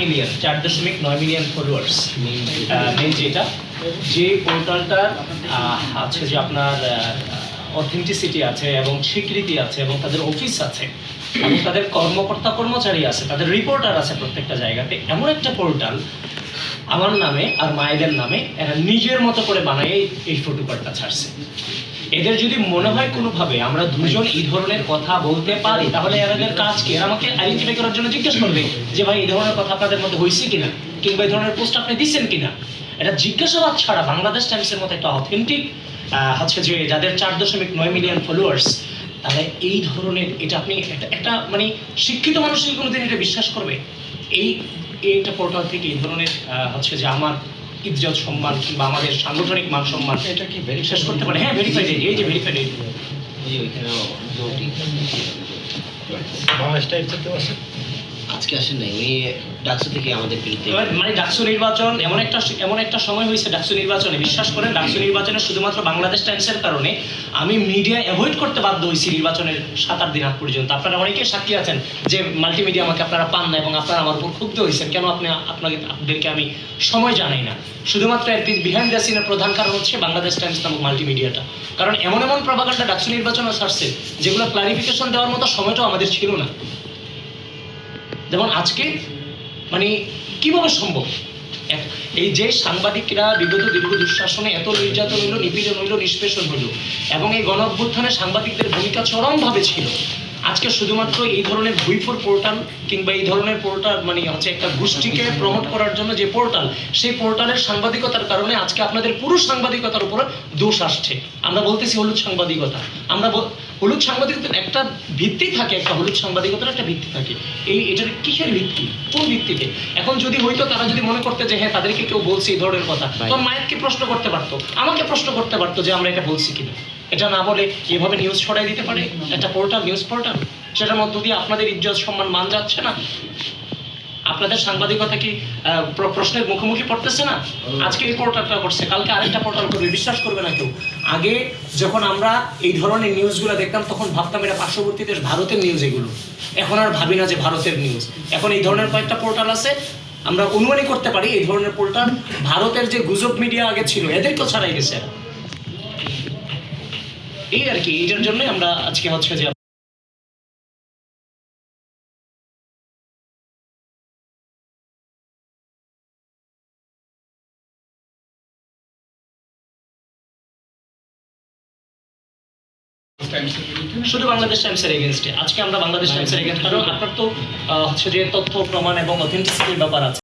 Million 4.9 million followers main যেটা যে পোর্টালটার আছে যে আপনার অথেন্টিসিটি আছে এবং স্বীকৃতি আছে এবং তাদের অফিস আছে এবং তাদের কর্মচারী আছে, তাদের রিপোর্টার আছে প্রত্যেকটা জায়গাতে, এমন একটা পোর্টাল আমার নামে আর মায়েদের নামে এরা নিজের মতো করে বানায় এই ফটোকার্ডটা ছাড়ছে। এদের যদি মনে হয় কোনোভাবে আমরা দুজন এই ধরনের কথা বলতে পারি, তাহলে এদের কাজ কি? এরা আমাকে আইডেন্টিফাই করার জন্য জিজ্ঞেস করবে যে ভাই এই ধরনের কথা আপনাদের মধ্যে হয়েছে কিনা, কিংবা এই ধরনের পোস্ট আপনি দিচ্ছেন কিনা। এটা জিজ্ঞাসাবাদ ছাড়া বাংলাদেশ টাইমসের মতো একটা অথেন্টিক হচ্ছে যে যাদের 4.9 মিলিয়ন ফলোয়ার্স, তাহলে এই ধরনের এটা আপনি একটা মানে শিক্ষিত মানুষ কি কোনোদিন এটা বিশ্বাস করবে? এইটা পোর্টাল থেকে এই ধরনের হচ্ছে যে আমার ইজ্জত সম্মান কিংবা আমাদের সাংগঠনিক মান সম্মান এটা কি শেষ করতে পারে? হ্যাঁ, ভেরিফাইড এই যে ভেরিফাইড এই বাংলাদেশ টাইমসের কেউ আছে আজকে আসেন নাই, উনি ডাকসু থেকে আমাদের বিরুদ্ধে মানে ডাকসু নির্বাচন এমন একটা সময় হয়েছে, ডাকসু নির্বাচনে বিশ্বাস করেন, ডাকসু নির্বাচনে শুধুমাত্র বাংলাদেশ টাইমসের কারণে আমি মিডিয়া অ্যাভয়েড করতে বাধ্য হয়েছি নির্বাচনের 7-8 দিন আগ পর্যন্ত। আপনারা অনেকে সাক্ষী আছেন যে মাল্টিমিডিয়া আমাকে আপনারা পান না এবং আপনারা আমার উপর ক্ষুব্ধ হয়েছেন কেন আপনাদেরকে আমি সময় জানাই না। শুধুমাত্র এর বিহাইন্ড দ্য সিনের প্রধান কারণ হচ্ছে বাংলাদেশ টাইমস নামক মাল্টিমিডিয়াটা। কারণ এমন প্রভাকাণ্ডা ডাকসু নির্বাচনও ছাড়ছে যেগুলো ক্লারিফিকেশন দেওয়ার মতো সময়টাও আমাদের ছিল না। যেমন আজকে মানে কিভাবে সম্ভব এই যে সাংবাদিকরা বিগত দীর্ঘ দুঃশাসনে এত নির্যাতন হইল, নিপীড়ন হইল, নিষ্পেষণ হইল এবং এই গণ অভ্যুত্থানে সাংবাদিকদের ভূমিকা চরমভাবে ছিল। আজকে শুধুমাত্র এই ধরনের ভুইফোর পোর্টাল কিংবা এই ধরনের পোর্টাল মানে হচ্ছে একটা গোষ্ঠীকে প্রমোট করার জন্য যে পোর্টাল, সেই পোর্টালের সাংবাদিকতার কারণে আজকে আপনাদের পুরো সাংবাদিকতার উপরে দোষ আসছে। আমরা বলতেছি হলুদ সাংবাদিকতা, আমরা হলুদ সাংবাদিকতার একটা ভিত্তি থাকে, একটা হলুদ সাংবাদিকতার একটা ভিত্তি থাকে। এটার কিসের ভিত্তি, কোন ভিত্তিতে? এখন যদি হয়তো তারা যদি মনে করতে যে হ্যাঁ তাদেরকে কেউ বলছে এই ধরনের কথা, তখন মায়েরকে প্রশ্ন করতে পারতো, আমাকে প্রশ্ন করতে পারতো যে আমরা এটা বলছি কিনা। এটা না বলে এভাবে নিউজ ছড়াই দিতে পারে একটা পোর্টাল, নিউজ পোর্টাল, সেটার মধ্য দিয়ে আপনাদের ইজ্জত সম্মান মান যাচ্ছে না? আপনাদের সাংবাদিকতা কি প্রশ্নের মুখোমুখি পড়তেছে না? আজকে এই পোর্টালটা করছে, কালকে আরেকটা পোর্টাল করবে, বিশ্বাস করবে না কেউ। আগে যখন আমরা এই ধরনের নিউজগুলো দেখতাম তখন ভাবতাম এটা পার্শ্ববর্তী দেশ ভারতের নিউজ এগুলো, এখন আর ভাবি না যে ভারতের নিউজ। এখন এই ধরনের কয়েকটা পোর্টাল আছে, আমরা অনুমানই করতে পারি এই ধরনের পোর্টাল ভারতের যে গুজব মিডিয়া আগে ছিল এদেরকেও ছাড়াই গেছে। এই আর কি, এটার জন্যই আমরা আজকে হচ্ছে যে শুধু বাংলাদেশ টাইমসের এগেনস্টে আজকে আমরা বাংলাদেশ টাইমসের এগেনস্ট, কারণ আপনার তো হচ্ছে যে তথ্য প্রমাণ এবং অথেন্টিসিটির ব্যাপার আছে।